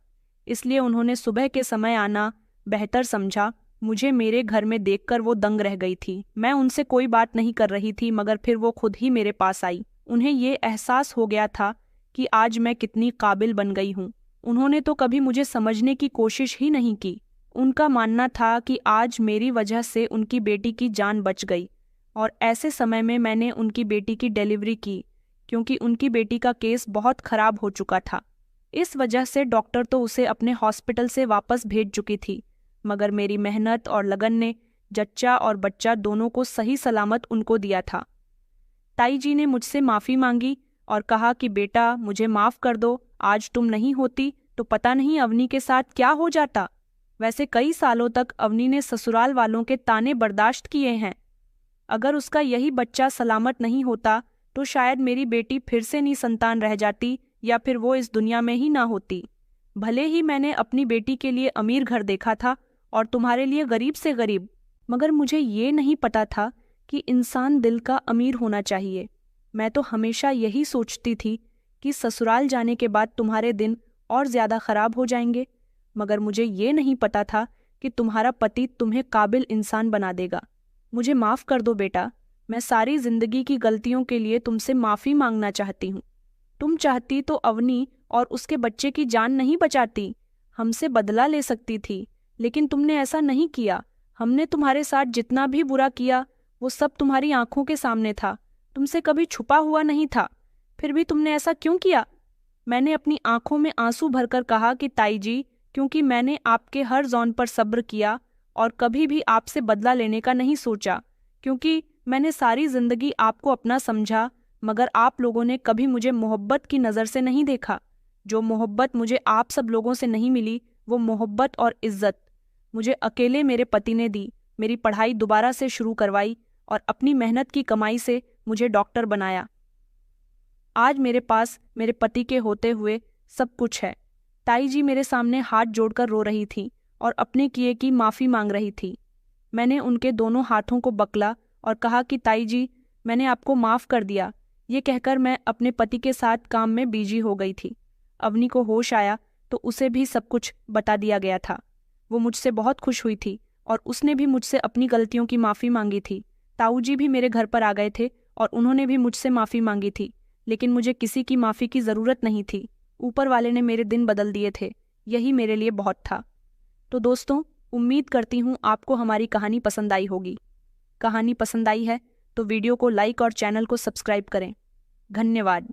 इसलिए उन्होंने सुबह के समय आना बेहतर समझा। मुझे मेरे घर में देखकर वो दंग रह गई थी। मैं उनसे कोई बात नहीं कर रही थी, मगर फिर वो खुद ही मेरे पास आई। उन्हें ये एहसास हो गया था कि आज मैं कितनी काबिल बन गई हूँ। उन्होंने तो कभी मुझे समझने की कोशिश ही नहीं की। उनका मानना था कि आज मेरी वजह से उनकी बेटी की जान बच गई, और ऐसे समय में मैंने उनकी बेटी की डिलीवरी की, क्योंकि उनकी बेटी का केस बहुत खराब हो चुका था। इस वजह से डॉक्टर तो उसे अपने हॉस्पिटल से वापस भेज चुकी थी, मगर मेरी मेहनत और लगन ने जच्चा और बच्चा दोनों को सही सलामत उनको दिया था। ताई जी ने मुझसे माफ़ी मांगी और कहा कि बेटा, मुझे माफ़ कर दो, आज तुम नहीं होती तो पता नहीं अवनी के साथ क्या हो जाता। वैसे कई सालों तक अवनी ने ससुराल वालों के ताने बर्दाश्त किए हैं। अगर उसका यही बच्चा सलामत नहीं होता तो शायद मेरी बेटी फिर से निसंतान रह जाती, या फिर वो इस दुनिया में ही ना होती। भले ही मैंने अपनी बेटी के लिए अमीर घर देखा था और तुम्हारे लिए गरीब से गरीब, मगर मुझे ये नहीं पता था कि इंसान दिल का अमीर होना चाहिए। मैं तो हमेशा यही सोचती थी कि ससुराल जाने के बाद तुम्हारे दिन और ज़्यादा ख़राब हो जाएंगे, मगर मुझे ये नहीं पता था कि तुम्हारा पति तुम्हें काबिल इंसान बना देगा। मुझे माफ़ कर दो बेटा, मैं सारी ज़िंदगी की गलतियों के लिए तुमसे माफ़ी मांगना चाहती हूँ। तुम चाहती तो अवनी और उसके बच्चे की जान नहीं बचाती, हमसे बदला ले सकती थी, लेकिन तुमने ऐसा नहीं किया। हमने तुम्हारे साथ जितना भी बुरा किया वो सब तुम्हारी आंखों के सामने था, तुमसे कभी छुपा हुआ नहीं था। फिर भी तुमने ऐसा क्यों किया? मैंने अपनी आंखों में आंसू भरकर कहा कि ताई जी, क्योंकि मैंने आपके हर जौन पर सब्र किया और कभी भी आपसे बदला लेने का नहीं सोचा, क्योंकि मैंने सारी जिंदगी आपको अपना समझा, मगर आप लोगों ने कभी मुझे मोहब्बत की नज़र से नहीं देखा। जो मोहब्बत मुझे आप सब लोगों से नहीं मिली, वो मोहब्बत और इज्जत मुझे अकेले मेरे पति ने दी। मेरी पढ़ाई दोबारा से शुरू करवाई और अपनी मेहनत की कमाई से मुझे डॉक्टर बनाया। आज मेरे पास मेरे पति के होते हुए सब कुछ है। ताई जी मेरे सामने हाथ जोड़कर रो रही थी और अपने किए की माफ़ी मांग रही थी। मैंने उनके दोनों हाथों को बकला और कहा कि ताई जी, मैंने आपको माफ़ कर दिया। ये कहकर मैं अपने पति के साथ काम में बिजी हो गई थी। अवनी को होश आया तो उसे भी सब कुछ बता दिया गया था। वो मुझसे बहुत खुश हुई थी और उसने भी मुझसे अपनी गलतियों की माफ़ी मांगी थी। ताऊ जी भी मेरे घर पर आ गए थे और उन्होंने भी मुझसे माफ़ी मांगी थी, लेकिन मुझे किसी की माफ़ी की ज़रूरत नहीं थी। ऊपर वाले ने मेरे दिन बदल दिए थे, यही मेरे लिए बहुत था। तो दोस्तों, उम्मीद करती हूँ आपको हमारी कहानी पसंद आई होगी। कहानी पसंद आई है तो वीडियो को लाइक और चैनल को सब्सक्राइब करें। धन्यवाद।